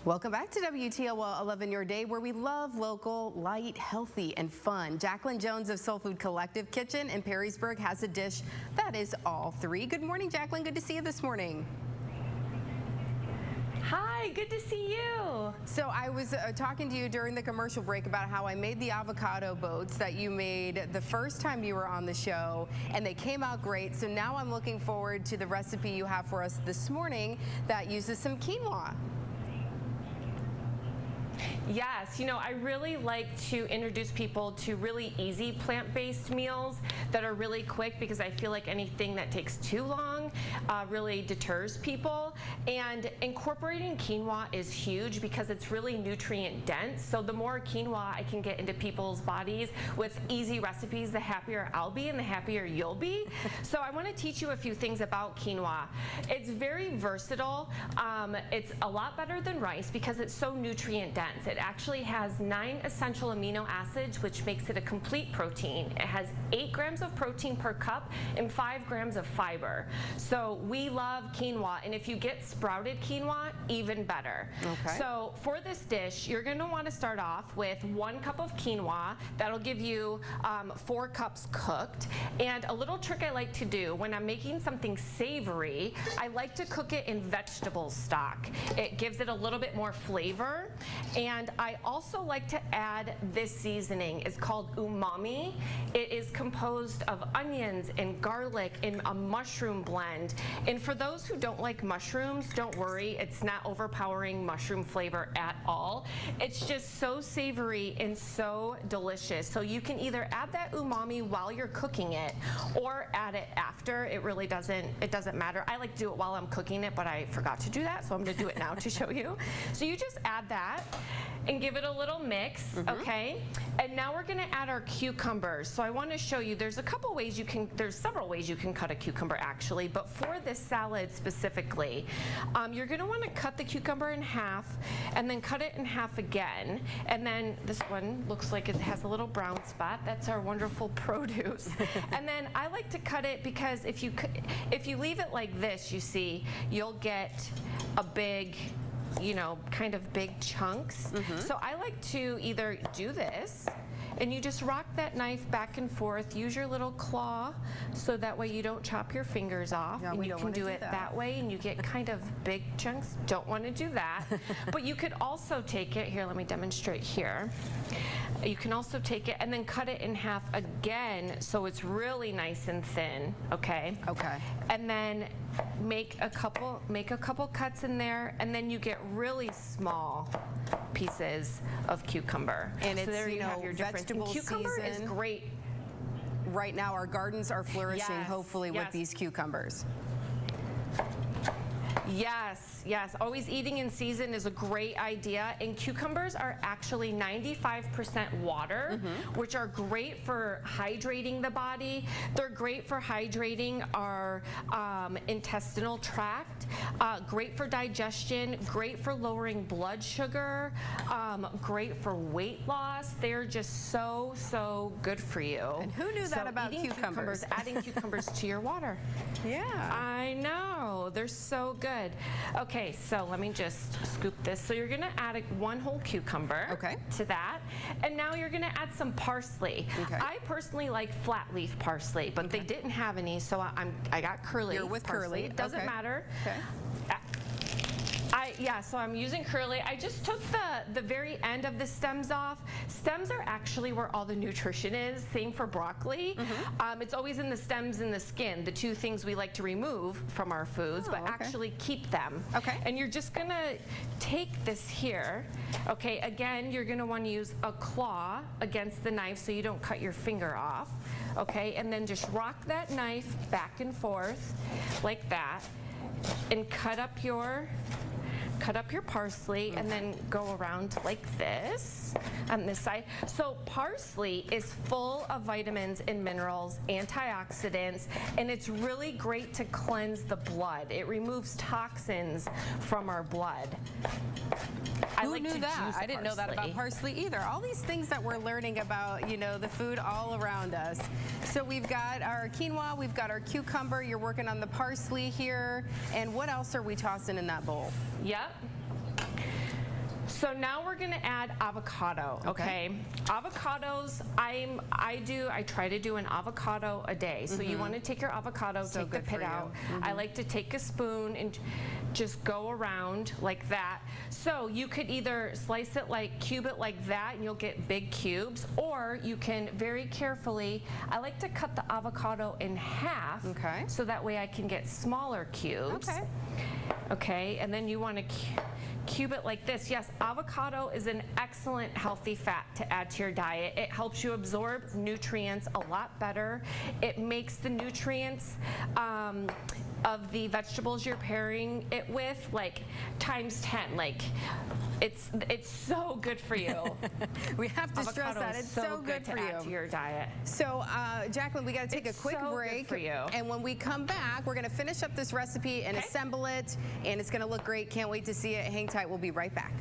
Welcome back to WTOL 11 Your Day, where we love local, light, healthy, and fun. Jaquelyn Jones of Soul Food Collective Kitchen in Perrysburg has a dish that is all three. Good morning, Jaquelyn. Good to see you this morning. Hi, good to see you. So I was talking to you during the commercial break about how I made the avocado boats that you made the first time you were on the show, and they came out great. So now I'm looking forward to the recipe you have for us this morning that uses some quinoa. Yes, you know, I really like to introduce people to really easy plant-based meals that are really quick, because I feel like anything that takes too long really deters people. And incorporating quinoa is huge because it's really nutrient dense. So the more quinoa I can get into people's bodies with easy recipes, the happier I'll be and the happier you'll be. So I want to teach you a few things about quinoa. It's very versatile. It's a lot better than rice because it's so nutrient dense. It actually has 9 essential amino acids, which makes it a complete protein. It has 8 grams of protein per cup and 5 grams of fiber. So we love quinoa, and if you get sprouted quinoa, even better. Okay. So for this dish, you're going to want to start off with 1 cup of quinoa. That'll give you 4 cups cooked. And a little trick I like to do when I'm making something savory, I like to cook it in vegetable stock. It gives it a little bit more flavor. And I also like to add this seasoning. It's called umami. It is composed of onions and garlic in a mushroom blend. And for those who don't like mushrooms, don't worry, it's not overpowering mushroom flavor at all. It's just so savory and so delicious. So you can either add that umami while you're cooking it or add it after. It really doesn't matter. I like to do it while I'm cooking it, but I forgot to do that, so I'm gonna do it now to show you. So you just add that and give it a little mix, okay? And now we're gonna add our cucumbers. So I wanna show you, there's several ways you can cut a cucumber actually, but for this salad specifically, you're gonna wanna cut the cucumber in half and then cut it in half again. And then this one looks like it has a little brown spot. That's our wonderful produce. And then I like to cut it because if you leave it like this, you see, you'll get a big, you know, kind of big chunks. So I like to either do this, and you just rock that knife back and forth. Use your little claw so that way you don't chop your fingers off. Yeah, and you can do it that way, and you get kind of big chunks. Don't want to do that. But you could also take it, here, let me demonstrate here. You can also take it and then cut it in half again so it's really nice and thin, okay? Okay. And then make a couple cuts in there, and then you get really small pieces of cucumber. And so it's, there you have your difference. And cucumber is great. Right now our gardens are flourishing, hopefully, with yes. these cucumbers. Yes, yes. Always eating in season is a great idea. And cucumbers are actually 95% water, which are great for hydrating the body. They're great for hydrating our intestinal tract, great for digestion, great for lowering blood sugar, great for weight loss. They're just so, so good for you. And who knew that about cucumbers? Adding cucumbers to your water. Yeah. I know. They're so good. Okay, so let me just scoop this. So you're gonna add 1 whole cucumber to that. And now you're gonna add some parsley. I personally like flat leaf parsley, but they didn't have any, so I got curly. You're with parsley. curly. It doesn't matter. Okay. Yeah, so I'm using curly. I just took the very end of the stems off. Stems are actually where all the nutrition is. Same for broccoli. It's always in the stems and the skin, the 2 things we like to remove from our foods, but actually keep them. And you're just gonna take this here. Okay, again, you're gonna wanna use a claw against the knife so you don't cut your finger off. Okay, and then just rock that knife back and forth like that, and cut up your parsley, and then go around like this on this side. So parsley is full of vitamins and minerals, antioxidants, and it's really great to cleanse the blood. It removes toxins from our blood. Who knew that? I didn't know that about parsley either. All these things that we're learning about, you know, the food all around us. So we've got our quinoa, we've got our cucumber, you're working on the parsley. parsley here. And what else are we tossing in that bowl? Yep. So now we're gonna add avocado, okay? Avocados, I try to do an avocado a day. So you wanna take your avocado, So take the good pit for you. out. I like to take a spoon and just go around like that. So you could either slice it cube it like that and you'll get big cubes, or you can very carefully, I like to cut the avocado in half. Okay. So that way I can get smaller cubes. Okay. Okay, and then you want to cube it like this. Yes, avocado is an excellent healthy fat to add to your diet. It helps you absorb nutrients a lot better. It makes the nutrients of the vegetables you're pairing it with like times 10. Like it's so good for you. We have to stress Avocado that is it's so good to for add to you. your diet. So, Jaquelyn, we got to take It's a quick so good break. for you. And when we come back, we're going to finish up this recipe and Okay. assemble it, and it's going to look great. Can't wait to see it. Hang tight. We'll be right back.